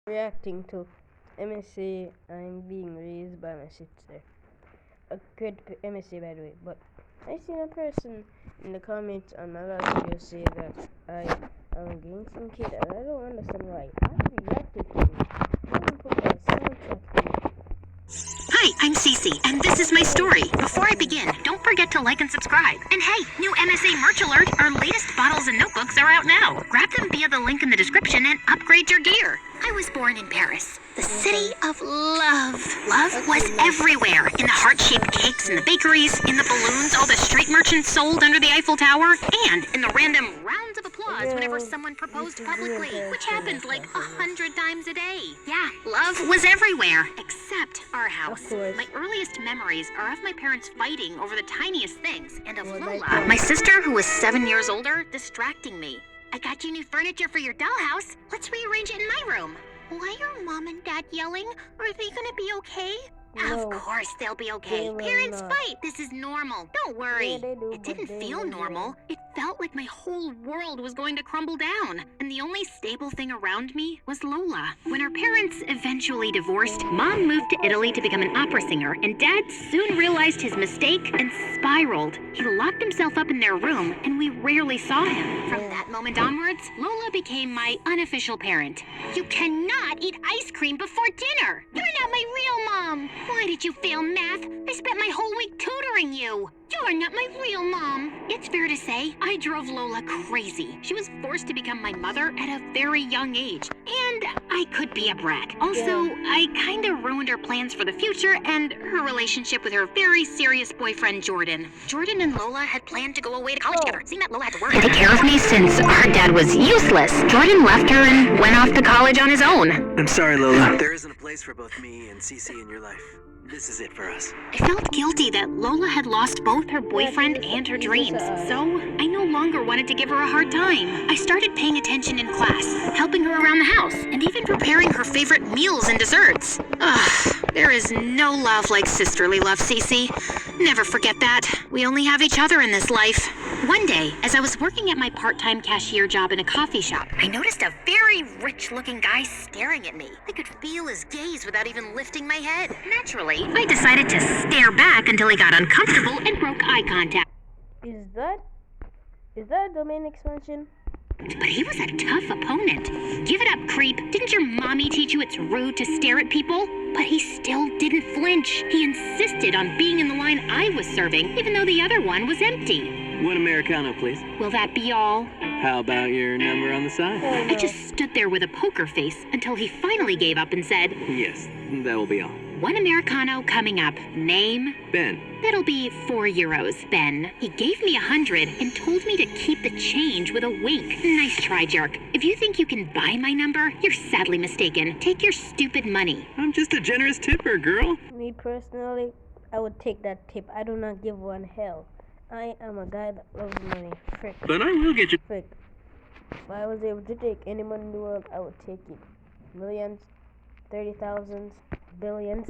reacting to. Let me say I'm being raised by my sister. A good MSA by the way, but I seen a person in the comments on my last video say that I am a gangster kid and I don't understand why. I reacted to it. I even put that soundtrack. Hi, I'm Cece, and this is my story. Before I begin, don't forget to like and subscribe. And hey, new MSA merch alert! Our latest bottles and notebooks are out now. Grab them via the link in the description and upgrade your gear. I was born in Paris, the city of love. Love was everywhere, in the heart-shaped cakes in the bakeries, in the balloons all the street merchants sold under the Eiffel Tower, and in the random rounds of applause whenever someone proposed publicly, which happened like 100 times a day. Yeah, love was everywhere, except our house. My earliest memories are of my parents fighting over the tiniest things, and of Lola, my sister who was 7 years older, distracting me. I got you new furniture for your dollhouse. Let's rearrange it in my room. Why are Mom and Dad yelling? Are they gonna be okay? No, Of course they'll be okay. they will Parents not. fight. This is normal. Don't worry. Yeah, they do, It but didn't they feel will normal. It felt like my whole world was going to crumble down. And the only stable thing around me was Lola. When our parents eventually divorced, Mom moved to Italy to become an opera singer, and Dad soon realized his mistake and spiraled. He locked himself up in their room, and we rarely saw him. From that moment onwards, Lola became my unofficial parent. You cannot eat ice cream before dinner. You're not my real mom. Why did you fail math? I spent my whole week tutoring you. You're not my real mom. It's fair to say, I drove Lola crazy. She was forced to become my mother at a very young age. And I could be a brat. Also, I kinda ruined her plans for the future and her relationship with her very serious boyfriend, Jordan. Jordan and Lola had planned to go away to college together, seeing that Lola had to work and take care of me since her dad was useless. Jordan left her and went off to college on his own. I'm sorry, Lola. There isn't a place for both me and Cece in your life. This is it for us. I felt guilty that Lola had lost both her boyfriend and her dreams, so I no longer wanted to give her a hard time. I started paying attention in class, helping her around the house, and even preparing her favorite meals and desserts. Ugh, there is no love like sisterly love, Cece. Never forget that. We only have each other in this life. One day, as I was working at my part-time cashier job in a coffee shop, I noticed a very rich-looking guy staring at me. I could feel his gaze without even lifting my head. Naturally, I decided to stare back until he got uncomfortable and broke eye contact. Is that a domain expansion? But he was a tough opponent. Give it up, creep. Didn't your mommy teach you it's rude to stare at people? But he still didn't flinch. He insisted on being in the line I was serving, even though the other one was empty. One Americano, please. Will that be all? How about your number on the side? I just stood there with a poker face until he finally gave up and said, Yes, that will be all. "One Americano coming up. Name?" Ben. "That'll be €4, Ben." He gave me 100 and told me to keep the change with a wink. Nice try, jerk. If you think you can buy my number, you're sadly mistaken. Take your stupid money. I'm just a generous tipper, girl. Me personally, I would take that tip. I do not give one hell. I am a guy that loves money. Frick. But I will get you. Frick. If I was able to take any money in the world, I would take it. Millions, 30,000s, billions.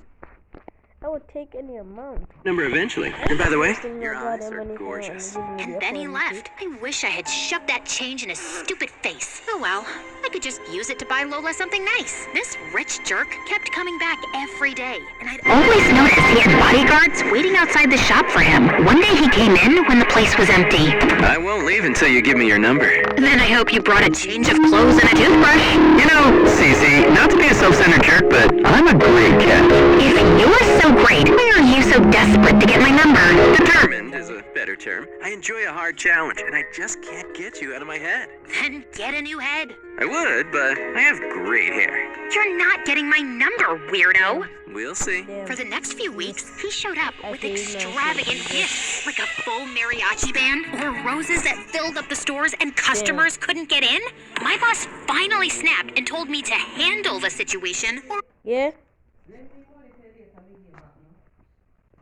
I would take any amount. Number eventually. And by the way, First thing your I got eyes that are money for, gorgeous. and give me And the then he authority. left. I wish I had shoved that change in his stupid face. Oh well, I could just use it to buy Lola something nice. This rich jerk kept coming back every day, and I'd always noticed he had bodyguards waiting outside the shop for him. One day he came in when the place was empty. I won't leave until you give me your number. Then I hope you brought a change of clothes and a toothbrush. You know, Cece, not to be a self-centered jerk, but I'm a great catch. If you're so great, why are you so desperate to get my number? Determined is a better term. I enjoy a hard challenge, and I just can't get you out of my head. Then get a new head. I would, but I have great hair. You're not getting my number, weirdo. We'll see. Damn. For the next few weeks, he showed up with Actually, no. extravagant gifts, like a full mariachi band or roses that filled up the stores and customers couldn't get in. My boss finally snapped and told me to handle the situation or Yeah?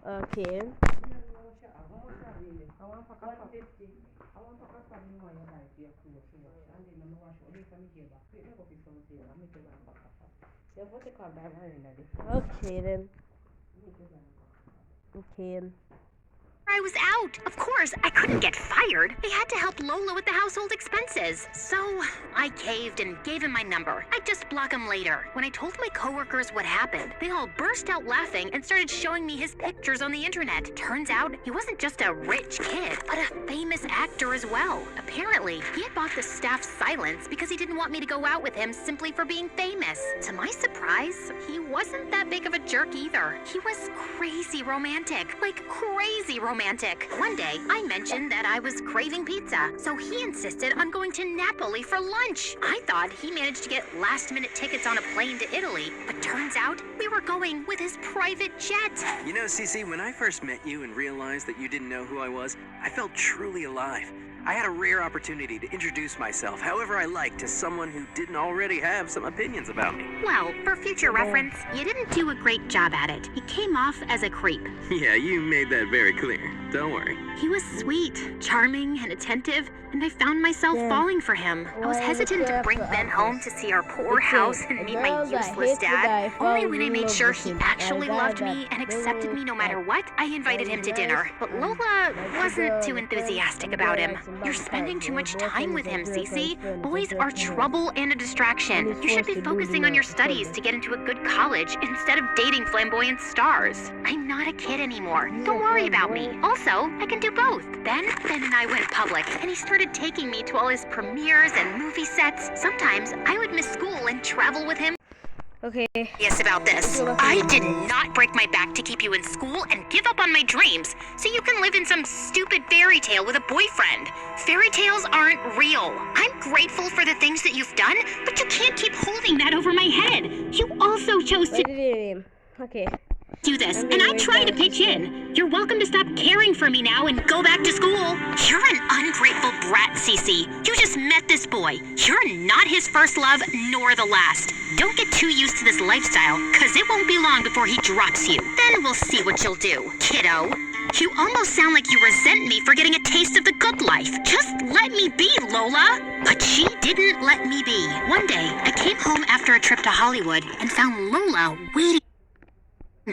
Okay. Okay then. Okay. I was out. Of course, I couldn't get fired. I had to help Lola with the household expenses. So I caved and gave him my number. I'd just block him later. When I told my coworkers what happened, they all burst out laughing and started showing me his pictures on the internet. Turns out he wasn't just a rich kid, but a famous actor as well. Apparently, he had bought the staff's silence because he didn't want me to go out with him simply for being famous. To my surprise, he wasn't that big of a jerk either. He was crazy romantic, like crazy romantic. One day, I mentioned that I was craving pizza, so he insisted on going to Napoli for lunch. I thought he managed to get last-minute tickets on a plane to Italy, but turns out we were going with his private jet. You know, Cece, when I first met you and realized that you didn't know who I was, I felt truly alive. I had a rare opportunity to introduce myself however I liked to someone who didn't already have some opinions about me. Well, for future reference, you didn't do a great job at it. He came off as a creep. Yeah, you made that very clear. Don't worry. He was sweet, charming, and attentive, and I found myself falling for him. I was hesitant to bring Ben home to see our poor house and meet my useless dad. Only when I made sure he actually loved me and accepted me no matter what, I invited him to dinner. But Lola wasn't too enthusiastic about him. You're spending too much time with him, Cece. Boys are trouble and a distraction. You should be focusing on your studies to get into a good college instead of dating flamboyant stars. I'm not a kid anymore. Don't worry about me. Also, I can do both. Ben and I went public, and he started taking me to all his premieres and movie sets. Sometimes I would miss school and travel with him. Okay. Yes, about this. I did not break my back to keep you in school and give up on my dreams so you can live in some stupid fairy tale with a boyfriend. Fairy tales aren't real. I'm grateful for the things that you've done, but you can't keep holding that over my head. You also chose to Okay. do this, and I try to pitch in. You're welcome to stop caring for me now and go back to school. You're an ungrateful brat, Cece. You just met this boy. You're not his first love, nor the last. Don't get too used to this lifestyle, cause it won't be long before he drops you. Then we'll see what you'll do, kiddo. You almost sound like you resent me for getting a taste of the good life. Just let me be, Lola. But she didn't let me be. One day, I came home after a trip to Hollywood and found Lola waiting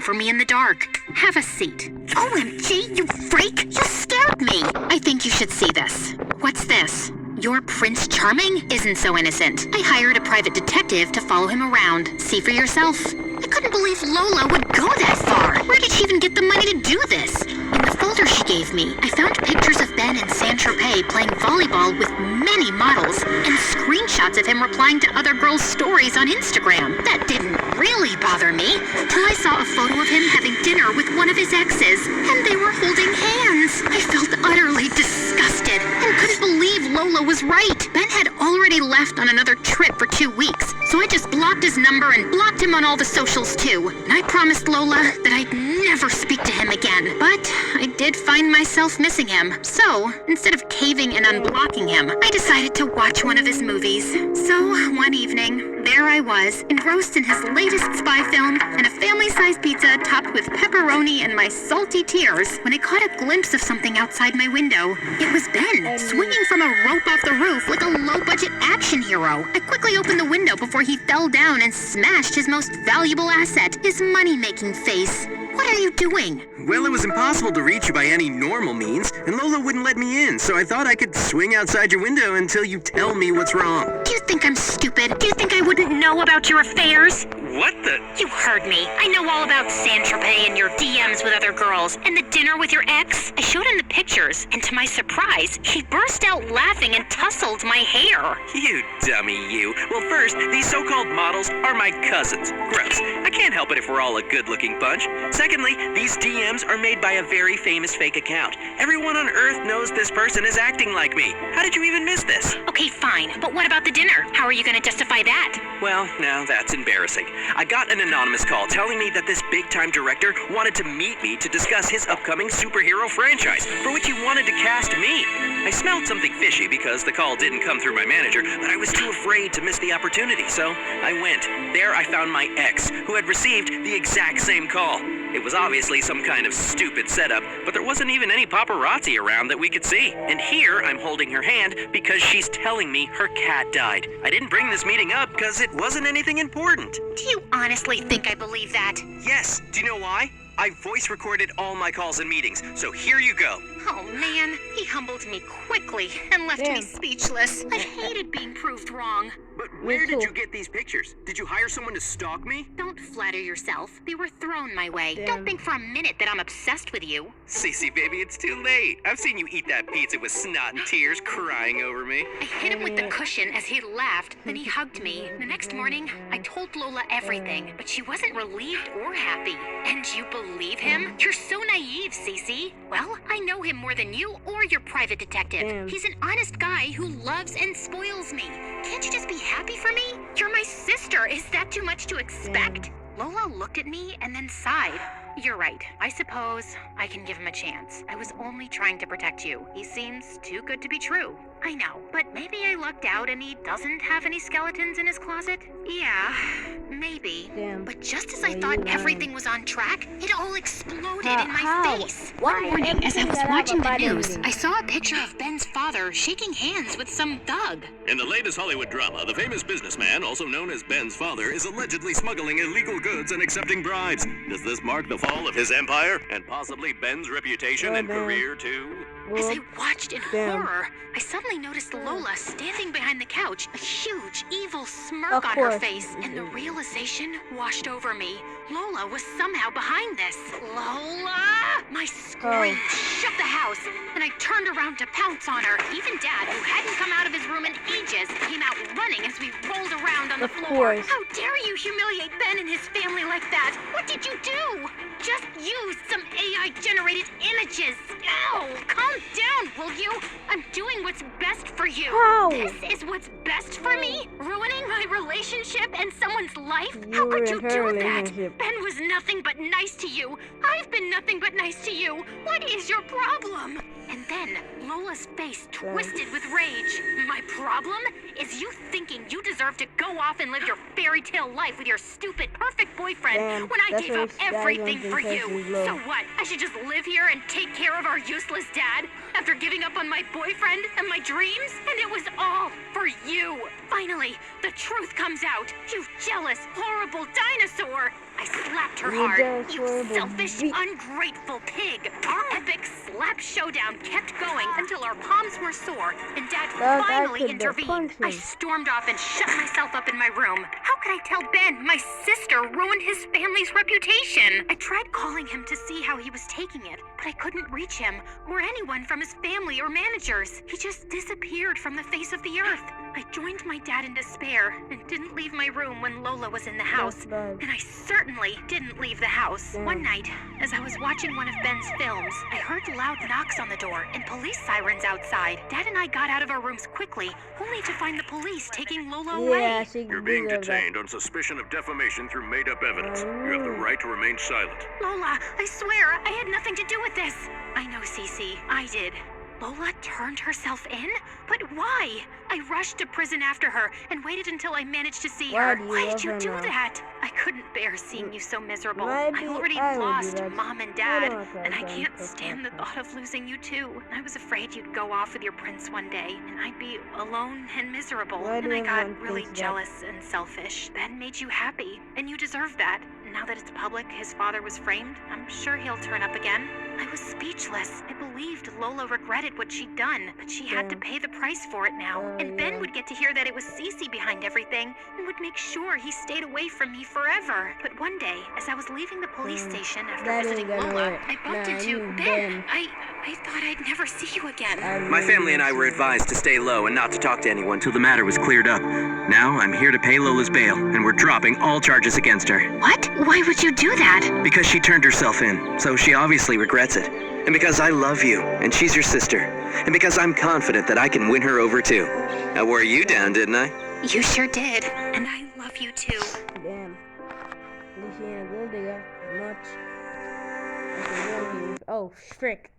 for me in the dark. Have a seat. OMG, you freak! You scared me! I think you should see this. What's this? Your Prince Charming isn't so innocent. I hired a private detective to follow him around. See for yourself. I couldn't believe Lola would go that far. Where did she even get the money to do this? In the folder she gave me, I found pictures of Ben and Saint-Tropez playing volleyball with many models and screenshots of him replying to other girls' stories on Instagram. That didn't really bother me till I saw a photo of him having dinner with one of his exes, and they were holding hands. I felt utterly disgusted and couldn't believe Lola was right. Ben had already left on another trip for 2 weeks, so I just blocked his number and blocked him on all the socials too. And I promised Lola that I'd never speak to him again. But I did find myself missing him. So, instead of caving and unblocking him, I decided to watch one of his movies. So, one evening, there I was, engrossed in his latest spy film and a family-sized pizza topped with pepperoni and my salty tears when I caught a glimpse of something outside my window. It was Ben, swinging from a rope off the roof like a low-budget action hero. I quickly opened the window before he fell down and smashed his most valuable asset, his money-making face. What are you doing? Well, it was impossible to reach you by any normal means, and Lola wouldn't let me in, so I thought I could swing outside your window until you tell me what's wrong. Do you think I'm stupid? Do you think I wouldn't know about your affairs? What the? You heard me. I know all about Saint-Tropez and your DMs with other girls, and the dinner with your ex. I showed him the pictures, and to my surprise, he burst out laughing and tussled my hair. You dummy, you. Well, first, these so-called models are my cousins. Gross. I can't help it if we're all a good-looking bunch. Secondly, these DMs are made by a very famous fake account. Everyone on Earth knows this person is acting like me. How did you even miss this? Okay, fine, but what about the dinner? How are you going to justify that? Well, now that's embarrassing. I got an anonymous call telling me that this big-time director wanted to meet me to discuss his upcoming superhero franchise, for which he wanted to cast me. I smelled something fishy because the call didn't come through my manager, but I was too afraid to miss the opportunity, so I went. There I found my ex, who had received the exact same call. It was obviously some kind of stupid setup, but there wasn't even any paparazzi around that we could see. And here I'm holding her hand because she's telling me her cat died. I didn't bring this meeting up because it wasn't anything important. Do you honestly think I believe that? Yes, do you know why? I voice recorded all my calls and meetings, so here you go. Oh man, he humbled me quickly and left me Damn. speechless. I hated being proved wrong. But Me where did too. you get these pictures? Did you hire someone to stalk me? Don't flatter yourself. They were thrown my way. Damn. Don't think for a minute that I'm obsessed with you. Cece, baby, it's too late. I've seen you eat that pizza with snot and tears crying over me. I hit him with the cushion as he laughed, then he hugged me. The next morning, I told Lola everything, but she wasn't relieved or happy. And you believe him? You're so naive, Cece. Well, I know him more than you or your private detective. Damn. He's an honest guy who loves and spoils me. Can't you just be happy for me? You're my sister. Is that too much to expect? Lola looked at me and then sighed. You're right. I suppose I can give him a chance. I was only trying to protect you. He seems too good to be true. I know, but maybe I lucked out and he doesn't have any skeletons in his closet? Yeah, maybe. Damn. But just as Why I you thought lying? everything was on track, it all exploded How- in my how? face. Why One morning, as I everything was gotta have watching a the bad news, ending? I saw a picture of Ben's father shaking hands with some thug. In the latest Hollywood drama, the famous businessman, also known as Ben's father, is allegedly smuggling illegal goods and accepting bribes. Does this mark the fall of his empire and possibly Ben's reputation Oh, and damn. career too? As I Whoop. watched in Damn. horror, I suddenly noticed Lola standing behind the couch, a huge, evil smirk Of on her course. face, and the realization washed over me. Lola was somehow behind this. Lola! My scream shook the house, and I turned around to pounce on her. Even Dad, who hadn't come out of his room in ages, came out running as we rolled around on the Of floor. course. How dare you humiliate Ben and his family like that? What did you do? Just use some AI-generated images. Ow! Calm down, will you? I'm doing what's best for you. How? This is what's best for me? Ruining my relationship and someone's life? How could you ruined her do that? relationship. Ben was nothing but nice to you. I've been nothing but nice to you. What is your problem? And then Lola's face twisted with rage. My problem is you thinking you deserve to go off and live your fairy tale life with your stupid perfect boyfriend Damn, when I that's gave what up it's- that everything one's for you. intentions So low. what? I should just live here and take care of our useless dad after giving up on my boyfriend and my dreams? And it was all for you. Finally, the truth comes out. You jealous, horrible dinosaur. I slapped her You hard. jealous, You horrible selfish, beast. ungrateful pig. Our epic slap showdown kept going until our palms were sore and Dad Dog, I finally could intervened. punch I him. stormed off and shut myself up in my room. How could I tell Ben my sister ruined his family's reputation? I tried calling him to see how he was taking it, but I couldn't reach him or anyone from his family or managers. He just disappeared from the face of the earth. I joined my dad in despair and didn't leave my room when Lola was in the house. That's bad. And I certainly didn't leave the house. Damn. One night, as I was watching one of Ben's films, I heard loud knocks on the door and police sirens outside. Dad and I got out of our rooms quickly, only to find the police taking Lola Yeah, away. she You're being deserved that. detained on suspicion of defamation through made-up evidence. You have the right to remain silent. Lola, I swear, I had nothing to do with this. I know, Cece, I did. Lola turned herself in? But why? I rushed to prison after her and waited until I managed to see Why her. do you Why love did you her do now? that? I couldn't bear seeing you so miserable. Maybe I already I would do lost that. Mom and I Dad, don't want and I that can't done. stand the thought of losing you too. I was afraid you'd go off with your prince one day, and I'd be alone and miserable. Why do And I got everyone really thinks that? jealous and selfish. Ben made you happy, and you deserve that. Now that it's public his father was framed, I'm sure he'll turn up again. I was speechless. I believed Lola regretted what she'd done, but she had to Yeah. pay the price for it now. Oh, And Ben yeah. would get to hear that it was Cece behind everything and would make sure he stayed away from me forever. But one day, as I was leaving the police station after that ain't visiting gonna Lola, work. I bumped Nah, into you Ben. Ben. I thought I'd never see you again. My family and I were advised to stay low and not to talk to anyone till the matter was cleared up. Now I'm here to pay Lola's bail, and we're dropping all charges against her. What? Why would you do that? Because she turned herself in, so she obviously regrets it. And because I love you, and she's your sister. And because I'm confident that I can win her over too. I wore you down, didn't I? You sure did. And I love you too. Damn. At least she ain't a gold digger. Much. That's a real view. Oh, frick.